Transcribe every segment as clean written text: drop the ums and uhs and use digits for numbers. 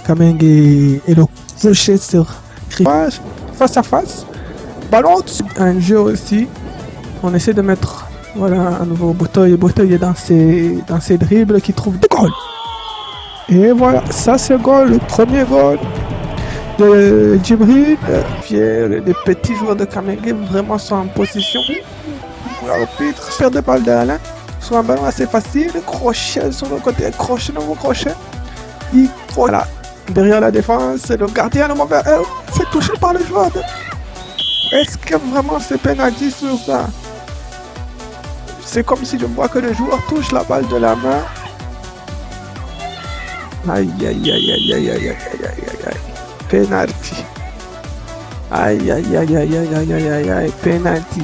Kameng et le crochet sur Cripage face à face. Ballon, un jeu aussi. On essaie de mettre, voilà, à nouveau Botoy est dans ses dribbles qui trouve des goals. Et voilà, ça c'est le goal, le premier goal de Djibril. Les petits joueurs de Kameng vraiment sont en position. L'arbitre perd de balle d'Alain sur un ballon assez facile. Crochet sur le côté, nouveau crochet. Voilà, derrière la défense, le gardien le mauvais c'est touché par le joueur. Est-ce que vraiment c'est penalty sur ça? C'est comme si je vois que le joueur touche la balle de la main. Aïe aïe aïe aïe aïe aïe aïe aïe aïe aïe. Penalty. Aïe aïe aïe aïe aïe aïe aïe aïe aïe. Penalty.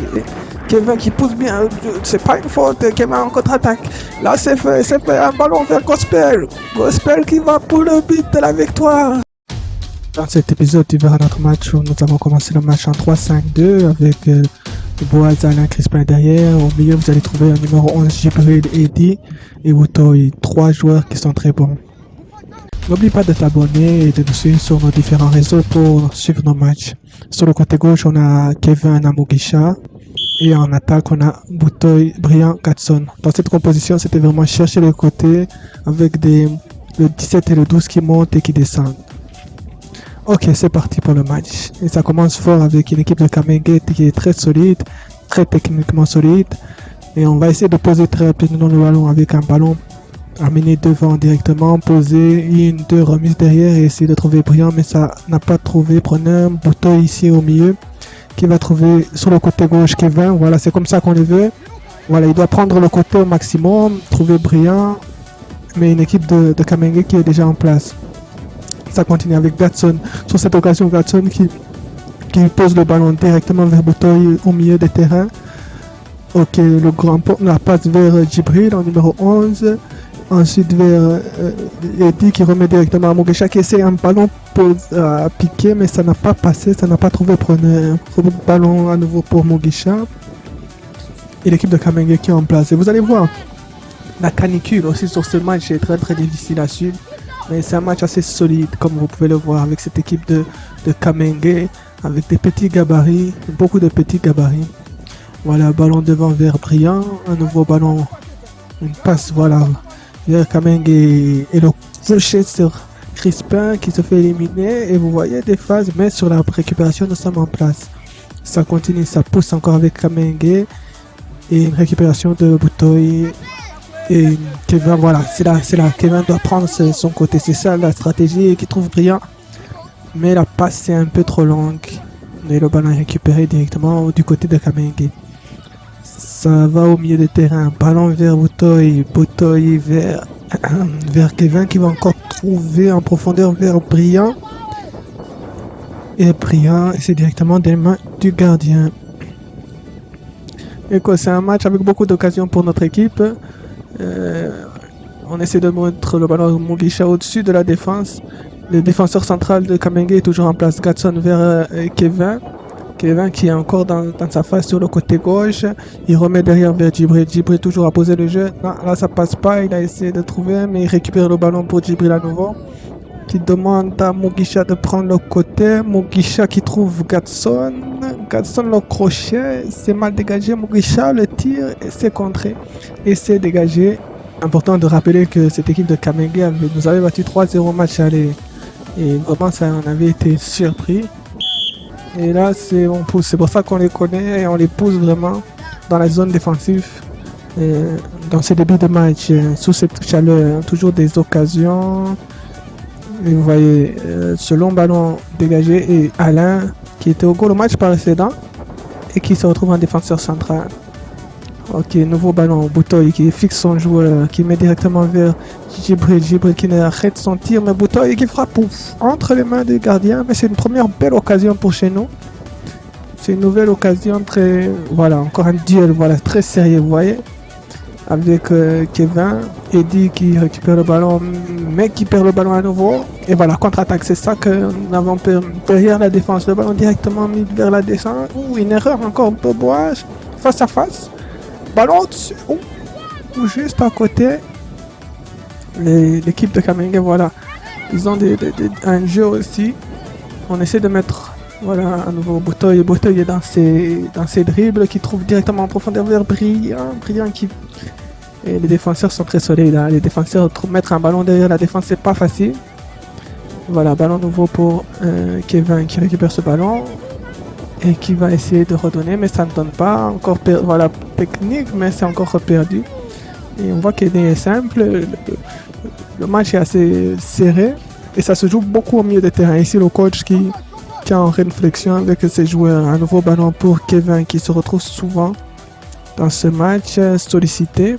Kevin qui pousse bien, c'est pas une faute, Kevin en contre-attaque. Là c'est fait un ballon vers Gospel. Gospel qui va pour le but de la victoire. Dans cet épisode, tu verras notre match où nous avons commencé le match en 3-5-2 avec Boaz, Alain, Crispin derrière. Au milieu, vous allez trouver un numéro 11, Djibril, Eddy et Wutoy, 3 joueurs qui sont très bons. N'oublie pas de t'abonner et de nous suivre sur nos différents réseaux pour suivre nos matchs. Sur le côté gauche, on a Kevin Namugisha. Et en attaque, on a Wutoy, Brian, Gatson. Dans cette composition, c'était vraiment chercher le côté avec le 17 et le 12 qui montent et qui descendent. Ok, c'est parti pour le match. Et ça commence fort avec une équipe de Kameng qui est très solide, très techniquement solide. Et on va essayer de poser très rapidement le ballon avec un ballon amené devant directement, poser une, deux remises derrière et essayer de trouver Brian, mais ça n'a pas trouvé. Prenez un bouton ici au milieu qui va trouver sur le côté gauche Kevin. Voilà, c'est comme ça qu'on le veut. Voilà, il doit prendre le côté au maximum, trouver Brian, mais une équipe de Kameng qui est déjà en place. Ça continue avec Gatson. Sur cette occasion, Gatson qui pose le ballon directement vers Botoy au milieu des terrains. Ok, la passe vers Djibril en numéro 11. Ensuite vers Eddy qui remet directement à Mugisha qui essaie un ballon à piquer, mais ça n'a pas passé, ça n'a pas trouvé. Prenez un ballon à nouveau pour Mugisha. Et l'équipe de Kameng qui est en place. Et vous allez voir, la canicule aussi sur ce match est très difficile à suivre. Mais c'est un match assez solide, comme vous pouvez le voir, avec cette équipe de Kameng, avec des petits gabarits, beaucoup de petits gabarits. Voilà, ballon devant vers Brian, un nouveau ballon, une passe, voilà, vers Kameng et le crochet sur Crispin qui se fait éliminer. Et vous voyez des phases, mais sur la récupération, nous sommes en place. Ça continue, ça pousse encore avec Kameng et une récupération de Wutoy. Et Kevin, voilà, c'est là, Kevin doit prendre son côté, c'est ça la stratégie qui trouve Brian. Mais la passe est un peu trop longue. Et le ballon est récupéré directement du côté de Kameng. Ça va au milieu du terrain, ballon vers Wutoy, vers Kevin qui va encore trouver en profondeur vers Brian. Et Brian, c'est directement des mains du gardien. Et quoi, c'est un match avec beaucoup d'occasions pour notre équipe. On essaie de mettre le ballon de Mugisha au-dessus de la défense. Le défenseur central de Kameng est toujours en place. Gatson vers Kevin. Kevin qui est encore dans sa phase sur le côté gauche. Il remet derrière vers Djibril. Djibril toujours à poser le jeu. Non, là ça passe pas. Il a essayé de trouver, mais il récupère le ballon pour Djibril à nouveau. Qui demande à Mugisha de prendre le côté. Mugisha qui trouve Gatson. Gatson le crochet. C'est mal dégagé. Mugisha le tire et c'est contré. Et c'est dégagé. Important de rappeler que cette équipe de Kameng nous avait battu 3-0 match aller. Et vraiment ça on avait été surpris. Et là on pousse. C'est pour ça qu'on les connaît et on les pousse vraiment dans la zone défensive. Dans ces débuts de match, sous cette chaleur, toujours des occasions. Et vous voyez ce long ballon dégagé et Alain qui était au goal au match précédent et qui se retrouve en défenseur central. Ok, nouveau ballon, Wutoy qui fixe son joueur, qui met directement vers Djibril qui arrête son tir, mais Wutoy qui frappe entre les mains du gardien. Mais c'est une première belle occasion pour chez nous. C'est une nouvelle occasion très, voilà, encore un duel, voilà, très sérieux, vous voyez. Avec Kevin, Eddy qui récupère le ballon, mais qui perd le ballon à nouveau. Et voilà, contre-attaque, c'est ça que nous avons derrière la défense. Le ballon directement mis vers la descente. Une erreur encore pour Boaz, face à face. Ballon dessus, ou juste à côté. L'équipe de Kameng, voilà. Ils ont un jeu aussi. On essaie de mettre voilà, un nouveau Botoy. Botoy est dans ses dribbles qui trouve directement en profondeur vers Brillant qui... Et les défenseurs sont très solides. Hein. Les défenseurs, mettre un ballon derrière la défense, c'est pas facile. Voilà, ballon nouveau pour Kevin qui récupère ce ballon et qui va essayer de redonner, mais ça ne donne pas. Encore voilà, technique, mais c'est encore perdu. Et on voit qu'il est simple. Le match est assez serré et ça se joue beaucoup au milieu de terrain. Ici, le coach qui est en réflexion avec ses joueurs. Un nouveau ballon pour Kevin qui se retrouve souvent dans ce match sollicité.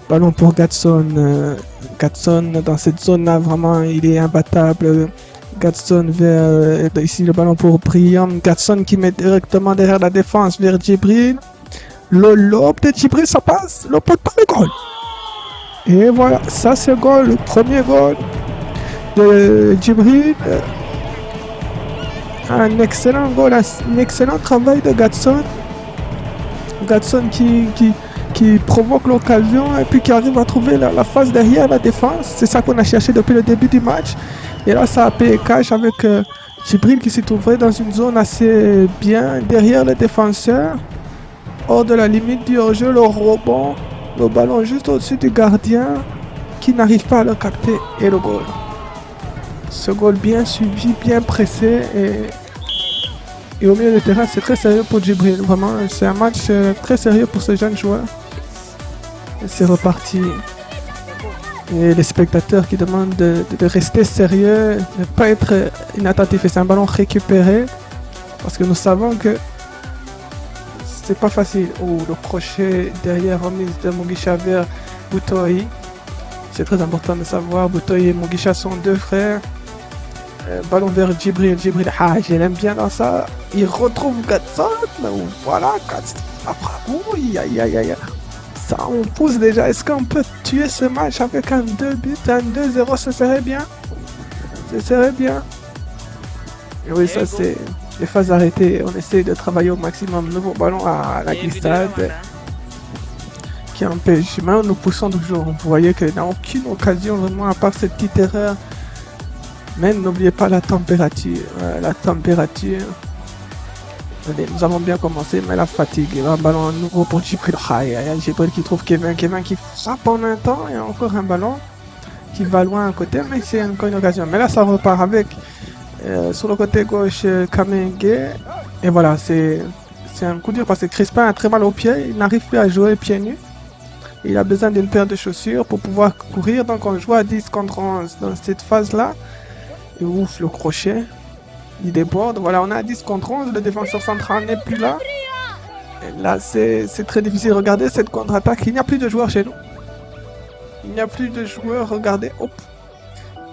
Ballon pour Gatson. Gatson dans cette zone-là, vraiment, il est imbattable. Gatson vers ici le ballon pour Brillant. Gatson qui met directement derrière la défense vers Djibril. Le lob de Djibril, ça passe. Le pot, pas le goal. Et voilà, ça c'est le goal, le premier goal de Djibril. Un excellent goal, un excellent travail de Gatson. Gatson qui provoque l'occasion et puis qui arrive à trouver la phase derrière la défense. C'est ça qu'on a cherché depuis le début du match. Et là, ça a payé cash avec Djibril qui s'est trouvé dans une zone assez bien derrière le défenseur. Hors de la limite du hors-jeu, le rebond, le ballon juste au-dessus du gardien qui n'arrive pas à le capter et le goal. Ce goal bien suivi, bien pressé et au milieu de terrain, c'est très sérieux pour Djibril. Vraiment, c'est un match très sérieux pour ce jeune joueur. Et c'est reparti. Et les spectateurs qui demandent de rester sérieux, de ne pas être inattentif. Et c'est un ballon récupéré parce que nous savons que c'est pas facile. Oh, le crochet derrière remise de Mugisha vers Botoy. C'est très important de savoir. Botoy et Mugisha sont deux frères. Ballon vers Djibril. Djibril, je l'aime bien dans ça. Il retrouve Gatson. Voilà, Gatson. Aïe. Ça, on pousse déjà. Est-ce qu'on peut tuer ce match avec un 2 buts, un 2-0? Ce serait bien. Et oui, ça c'est les phases arrêtées. On essaie de travailler au maximum. Nouveau ballon à la glissade qui empêche. Mais nous poussons toujours. Vous voyez qu'il n'y a aucune occasion vraiment à part cette petite erreur. Mais n'oubliez pas la température. Allez, nous avons bien commencé, mais la fatigue. Un ballon nouveau pour Djibril. Djibril qui trouve Kevin qui frappe en un temps. Et encore un ballon qui va loin à côté, mais c'est encore une occasion. Mais là, ça repart avec sur le côté gauche Kamenge. Et voilà, c'est un coup dur parce que Crispin a très mal aux pieds. Il n'arrive plus à jouer pieds nus. Il a besoin d'une paire de chaussures pour pouvoir courir. Donc on joue à 10 contre 11 dans cette phase-là. Et ouf, le crochet. Il déborde. Voilà, on a 10 contre 11. Le défenseur central n'est plus là. Et là, c'est très difficile. Regardez cette contre-attaque. Il n'y a plus de joueurs chez nous. Regardez. Hop.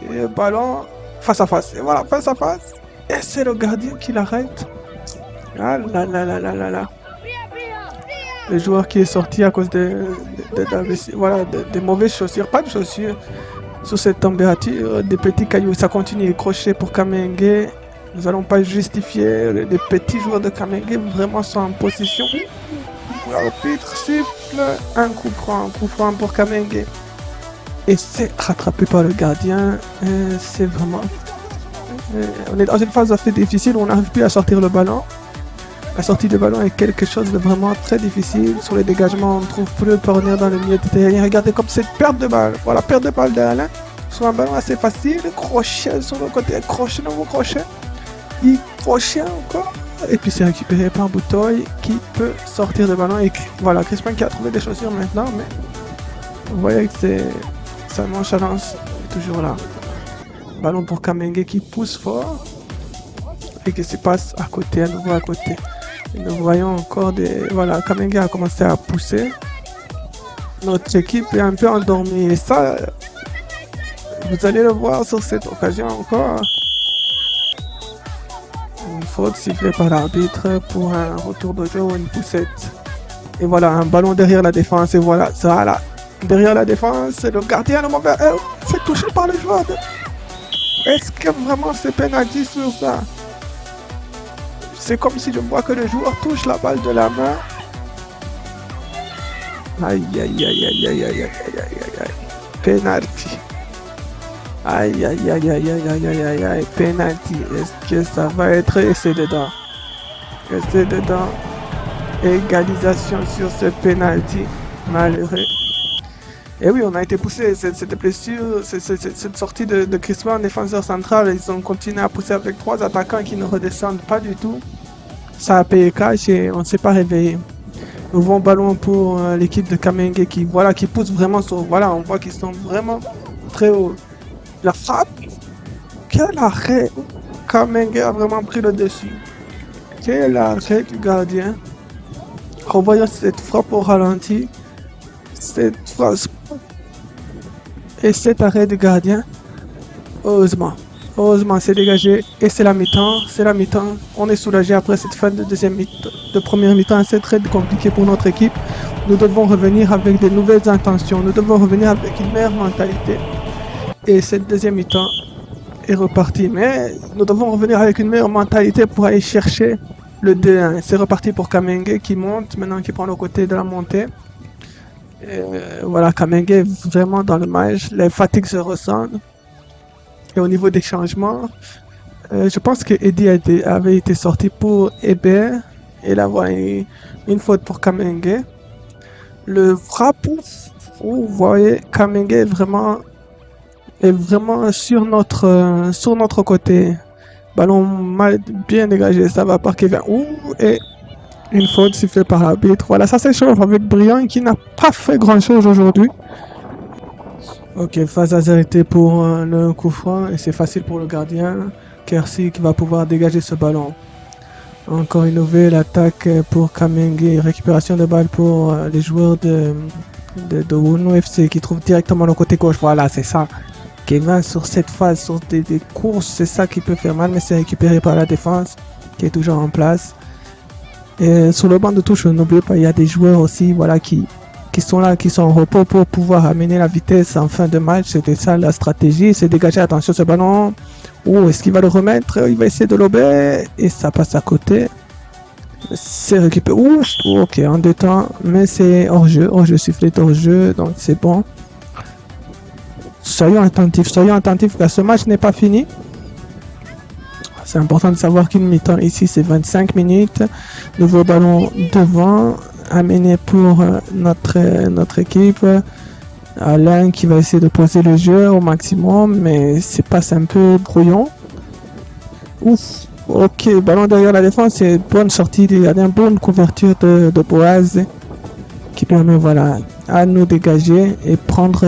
Et le ballon face à face. Et voilà, face à face. Et c'est le gardien qui l'arrête. Ah là là là là là là. Le joueur qui est sorti à cause des mauvaises chaussures. Pas de chaussures. Sous cette température, des petits cailloux. Ça continue. Crochet pour Kamenge. Nous n'allons pas justifier. Les petits joueurs de Kamenge vraiment sont en position. L'arbitre siffle un coup franc pour Kamenge. Et c'est rattrapé par le gardien. C'est vraiment... on est dans une phase assez difficile où on n'arrive plus à sortir le ballon. La sortie de ballon est quelque chose de vraiment très difficile. Sur les dégagements, on ne trouve plus de parvenir dans le milieu de terrain. Regardez comme cette perte de balle. Voilà, perte de balle d'Alain. Sur un ballon assez facile. Crochet sur le côté. Crochet, nouveau crochet. Il crochet encore. Et puis c'est récupéré par Botoy qui peut sortir le ballon. Et voilà, Crispin qui a trouvé des chaussures maintenant. Mais vous voyez que sa nonchalance est toujours là. Ballon pour Kamenge qui pousse fort. Et qui se passe à côté, à nouveau à côté. Et nous voyons encore des... Voilà, Kamenge a commencé à pousser. Notre équipe est un peu endormie. Et ça, vous allez le voir sur cette occasion encore. Une faute sifflée par l'arbitre pour un retour de jeu ou une poussette. Et voilà, un ballon derrière la défense. Et voilà, ça là. Derrière la défense, le gardien, le mauvais... c'est touché par le joueur. Est-ce que vraiment c'est pénalty sur ça? C'est comme si je vois que le joueur touche la balle de la main. Aïe. Penalty. Aïe, aïe, aïe, aïe, aïe, aïe, aïe, aïe, aïe, penalty. Est-ce que ça va être? Et c'est dedans. Et c'est dedans. Égalisation sur ce penalty. Malheureux. Et oui, on a été poussé. Cette blessure, cette sortie de Crispin, défenseur central, ils ont continué à pousser avec 3 attaquants qui ne redescendent pas du tout. Ça a payé cash et on ne s'est pas réveillé. Nouveau ballon pour l'équipe de Kamenge qui, voilà, qui pousse vraiment sur. Voilà, on voit qu'ils sont vraiment très haut. La frappe. Quel arrêt. Kamenge a vraiment pris le dessus. Quel arrêt du gardien. Revoyons cette frappe au ralenti. Cette frappe. Et cet arrêt du gardien. Heureusement. Heureusement, c'est dégagé. Et c'est la mi-temps. C'est la mi-temps. On est soulagé après cette fin de première mi-temps. C'est très compliqué pour notre équipe. Nous devons revenir avec de nouvelles intentions. Nous devons revenir avec une meilleure mentalité. Et cette deuxième mi-temps est repartie. Mais nous devons revenir avec une meilleure mentalité pour aller chercher le 2-1. C'est reparti pour Kamenge qui monte. Maintenant qui prend le côté de la montée. Et voilà, Kamenge est vraiment dans le match. Les fatigues se ressentent. Et au niveau des changements, je pense que Eddie avait été sorti pour Hébert. Et là, voilà, une faute pour Kamenge. Le frappe, vous voyez, Kamenge est vraiment sur notre côté. Ballon mal, bien dégagé, ça va par Kevin. Et une faute sifflée par l'arbitre. Voilà, ça s'échauffe avec Brian qui n'a pas fait grand chose aujourd'hui. Ok, phase arrêtée pour le coup franc et c'est facile pour le gardien. Kersi qui va pouvoir dégager ce ballon. Encore une nouvelle attaque pour Kamenge. Récupération de balle pour les joueurs de Wunu FC qui trouvent directement le côté gauche. Voilà, c'est ça. Kevin sur cette phase, sur des courses, c'est ça qui peut faire mal, mais c'est récupéré par la défense qui est toujours en place. Et sur le banc de touche, n'oubliez pas, il y a des joueurs aussi, voilà, qui sont là, qui sont en repos pour pouvoir amener la vitesse en fin de match. C'était ça la stratégie, c'est dégager, attention ce ballon. Est-ce qu'il va le remettre? Il va essayer de lober et ça passe à côté. C'est récupéré. Ok, en 2 temps, mais c'est hors-jeu, sifflet hors-jeu, donc c'est bon. Soyons attentifs car ce match n'est pas fini. C'est important de savoir qu'une mi-temps ici c'est 25 minutes. Nouveau ballon devant. Amené pour notre équipe. Alain qui va essayer de poser le jeu au maximum, mais c'est passe un peu brouillon. Ok, ballon derrière la défense, c'est bonne sortie, il y a une bonne couverture de Boaz qui permet voilà, à nous dégager et prendre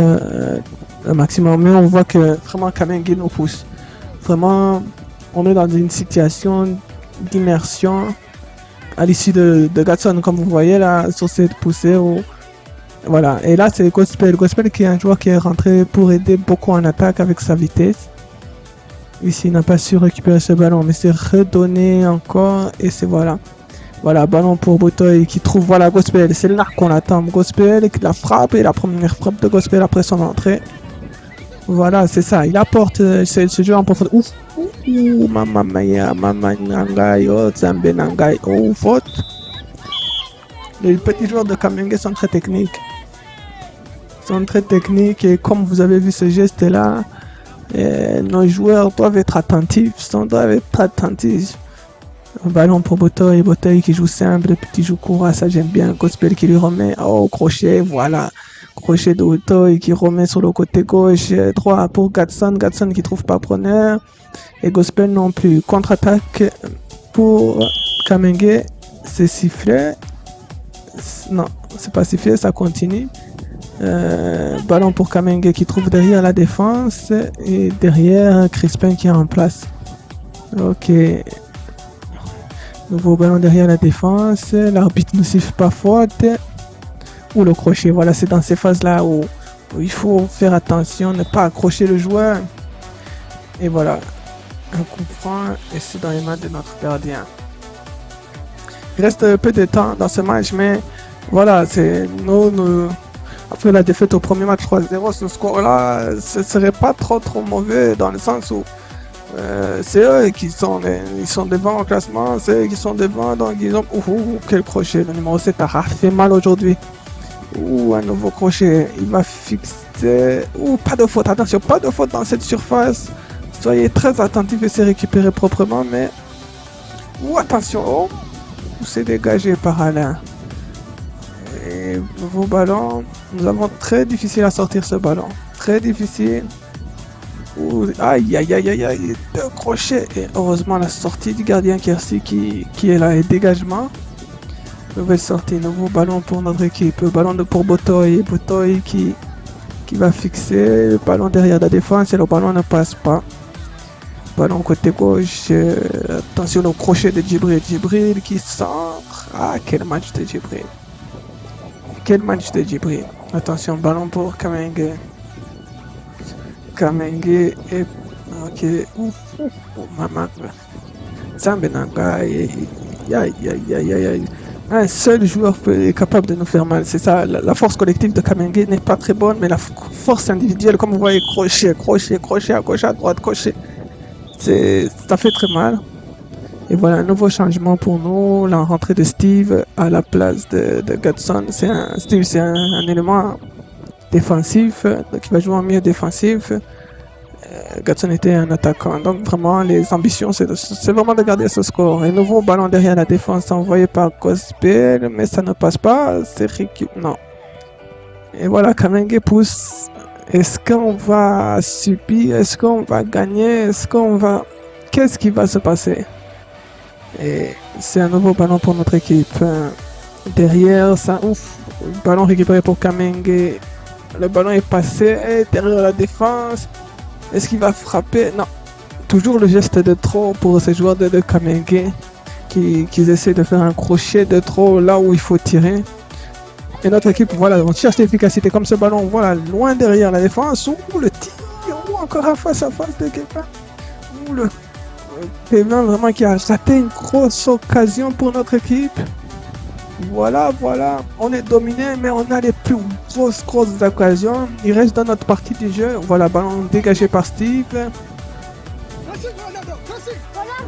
le maximum. Mais on voit que vraiment Kamenge nous pousse. Vraiment, on est dans une situation d'immersion. À l'issue de Gatson, comme vous voyez là, sur cette poussée. Voilà. Et là, c'est Gospel. Gospel qui est un joueur qui est rentré pour aider beaucoup en attaque avec sa vitesse. Ici, il n'a pas su récupérer ce ballon, mais c'est redonné encore. Et c'est voilà. Voilà, ballon pour Botoy qui trouve, voilà, Gospel. C'est là qu'on attend. Gospel qui la frappe et la première frappe de Gospel après son entrée. Voilà, c'est ça. Il apporte ce jeu en profondeur. Mamma mia, mamma nangai, Zambe nangai, faute. Les petits joueurs de Kamenge sont très techniques. Et comme vous avez vu ce geste-là, nos joueurs doivent être attentifs. Ballon pour Botoy qui joue simple, petit joue court, ça j'aime bien. Gospel qui lui remet au crochet, voilà. Crochet de Botoy qui remet sur le côté gauche, droit pour Gatson qui trouve pas preneur. Et Gospel non plus. Contre-attaque pour Kamenge, c'est sifflé. Non, c'est pas sifflé, ça continue. Ballon pour Kamenge qui trouve derrière la défense et derrière Crispin qui est en place. Ok. Nouveau ballon derrière la défense. L'arbitre ne siffle pas faute. Ou le crochet. Voilà, c'est dans ces phases-là où il faut faire attention, ne pas accrocher le joueur. Et voilà. Un coup franc et c'est dans les mains de notre gardien. Il reste peu de temps dans ce match, mais voilà, c'est nous après la défaite au premier match 3-0, ce score-là, ce serait pas trop mauvais dans le sens où c'est eux qui sont devant au classement, c'est eux qui sont devant, donc ils ont quel crochet, le numéro 7 a fait mal aujourd'hui. Ouh, un nouveau crochet. Il va fixer. Ouh, pas de faute. Attention, pas de faute dans cette surface. Soyez très attentifs et c'est récupéré proprement, mais... Ouh, attention. Oh, c'est dégagé par Alain. Et nouveau ballon. Nous avons très difficile à sortir ce ballon. Très difficile. Ouh, aïe, aïe, aïe, aïe, aïe. Deux crochets. Et heureusement, la sortie du gardien Kersi qui est là et dégagement. Nouvelle sortie, nouveau ballon pour notre équipe. Ballon pour Botoy. Botoy qui va fixer. Le ballon derrière la défense et le ballon ne passe pas. Ballon côté gauche. Attention au crochet de Djibril. Djibril qui centre. Ah, quel match de Djibril. Quel match de Djibril. Attention, ballon pour Kamenge. Kamenge et... Ok. Maman. Zambenanga. Aïe, aïe, aïe, aïe. Un seul joueur est capable de nous faire mal. C'est ça, la force collective de Kamenge n'est pas très bonne, mais la force individuelle, comme vous voyez, crochet, crochet, crochet, à gauche, à droite, crochet. Ça fait très mal. Et voilà un nouveau changement pour nous, la rentrée de Steve à la place de Gadson. Steve, c'est un élément défensif, qui va jouer en milieu défensif. Gadson était un attaquant, donc vraiment les ambitions c'est vraiment de garder ce score. Et nouveau ballon derrière la défense envoyé par Gospel, mais ça ne passe pas, c'est Ricky, non. Et voilà, Kamenge pousse. Est-ce qu'on va subir? Est-ce qu'on va gagner? Qu'est-ce qui va se passer? Et c'est un nouveau ballon pour notre équipe. Derrière, ça, ouf, ballon récupéré pour Kamenge. Le ballon est passé derrière la défense. Est-ce qu'il va frapper? Non. Toujours le geste de trop pour ces joueurs de Kamenge qui essaient de faire un crochet de trop là où il faut tirer. Et notre équipe, voilà, on cherche l'efficacité comme ce ballon, voilà, loin derrière la défense. Ouh, le tir, encore un face à face de Kevin. Ouh, le Kevin vraiment qui a raté une grosse occasion pour notre équipe. Voilà, on est dominé, mais on a les plus grosses occasions. Il reste dans notre partie du jeu. Voilà, ballon dégagé par Steve.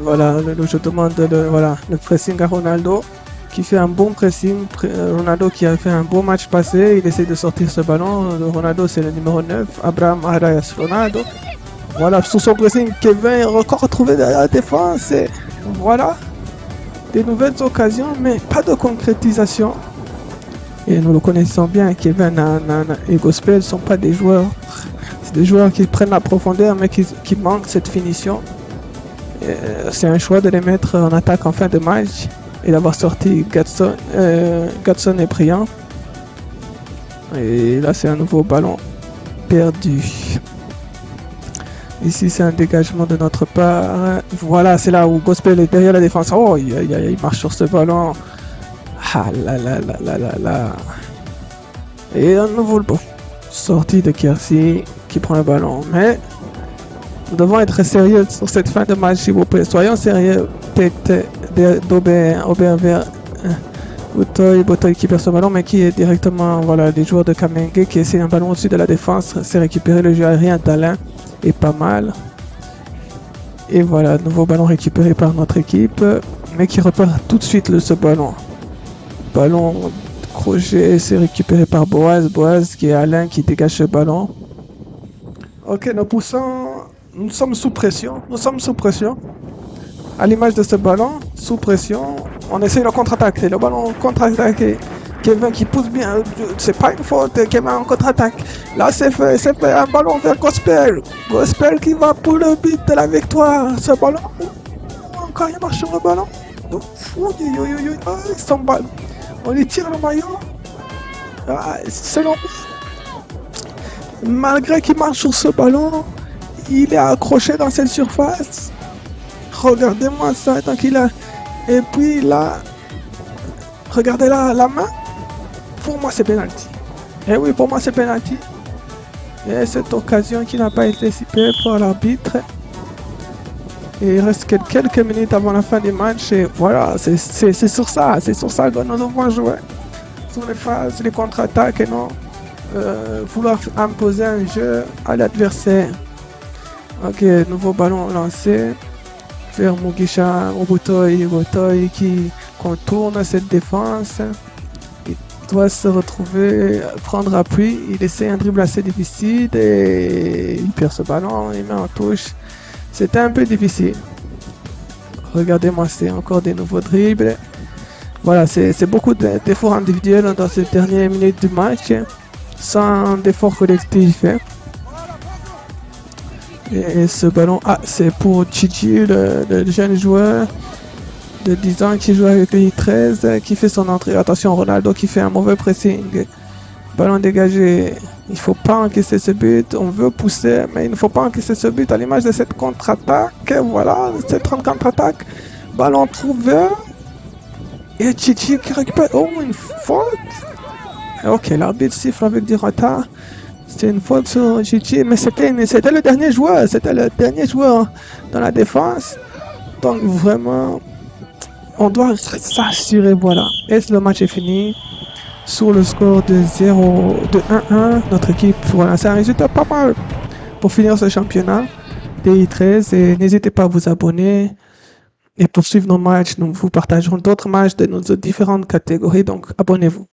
Voilà, je demande le pressing à Ronaldo, qui fait un bon pressing. Ronaldo qui a fait un bon match passé. Il essaie de sortir ce ballon. Ronaldo, c'est le numéro 9. Abraham Arias Ronaldo. Voilà, sous son pressing, Kevin est encore retrouvé dans la défense. Et voilà. Des nouvelles occasions, mais pas de concrétisation. Et nous le connaissons bien, Kevin et Gospel ne sont pas des joueurs. C'est des joueurs qui prennent la profondeur, mais qui manquent cette finition. C'est un choix de les mettre en attaque en fin de match et d'avoir sorti Gadson et Briand. Et là, c'est un nouveau ballon perdu. Ici, c'est un dégagement de notre part. Voilà, c'est là où Gospel est derrière la défense. Oh, il marche sur ce ballon. Ah là là là là là là. Et un nouveau ballon. Sortie de Kersi qui prend le ballon. Mais nous devons être sérieux sur cette fin de match, s'il vous plaît. Soyons sérieux. Tête d'Aubert. Botoy qui perd ce ballon, mais qui est directement, voilà, les joueurs de Kamenge qui essaient un ballon au-dessus de la défense. C'est récupéré le jeu aérien d'Alain. Et pas mal. Et voilà, nouveau ballon récupéré par notre équipe, mais qui repart tout de suite ce ballon. Ballon crochet, c'est récupéré par Boaz. Boaz qui est Alain qui dégage ce ballon. Ok, nous poussons. Nous sommes sous pression. À l'image de ce ballon, sous pression, on essaie le contre-attaque. C'est le ballon contre-attaqué. Kevin qui pousse bien, c'est pas une faute, Kevin en contre-attaque. Là c'est fait un ballon vers Gospel. Gospel qui va pour le but de la victoire. Ce ballon, encore il marche sur le ballon. Il s'emballe. On lui tire le maillot. Selon malgré qu'il marche sur ce ballon, il est accroché dans cette surface. Regardez-moi ça, tant qu'il a... Et puis là, regardez là, la main. Pour moi, c'est penalty. Et oui, pour moi, c'est penalty. Et cette occasion qui n'a pas été sifflée par l'arbitre. Et il reste quelques minutes avant la fin du match. Et voilà, c'est sur ça que nous devons jouer. Sur les phases, les contre-attaques et non vouloir imposer un jeu à l'adversaire. Ok, nouveau ballon lancé vers Mugisha, Botoy qui contourne cette défense. doit se retrouver, prendre appui. Il essaie un dribble assez difficile et il perd ce ballon, il met en touche. C'était un peu difficile. Regardez-moi, c'est encore des nouveaux dribbles. Voilà, c'est beaucoup d'efforts individuels dans ces dernières minutes du match, sans d'efforts collectifs. Et ce ballon, c'est pour Chichi, le jeune joueur de 10 ans qui joue avec les 13, qui fait son entrée. Attention, Ronaldo qui fait un mauvais pressing. Ballon dégagé. Il ne faut pas encaisser ce but. On veut pousser, mais il ne faut pas encaisser ce but à l'image de cette contre-attaque. Voilà, cette contre-attaque. Ballon trouvé. Et Chichi qui récupère. Oh, une faute. Ok, l'arbitre siffle avec du retard. C'était une faute sur Chichi, mais c'était le dernier joueur. C'était le dernier joueur dans la défense. Donc vraiment, on doit s'assurer, voilà. Et le match est fini. Sur le score de 1-1, notre équipe, voilà, c'est un résultat pas mal pour finir ce championnat DI13. Et n'hésitez pas à vous abonner. Et pour suivre nos matchs, nous vous partagerons d'autres matchs de nos différentes catégories. Donc abonnez-vous.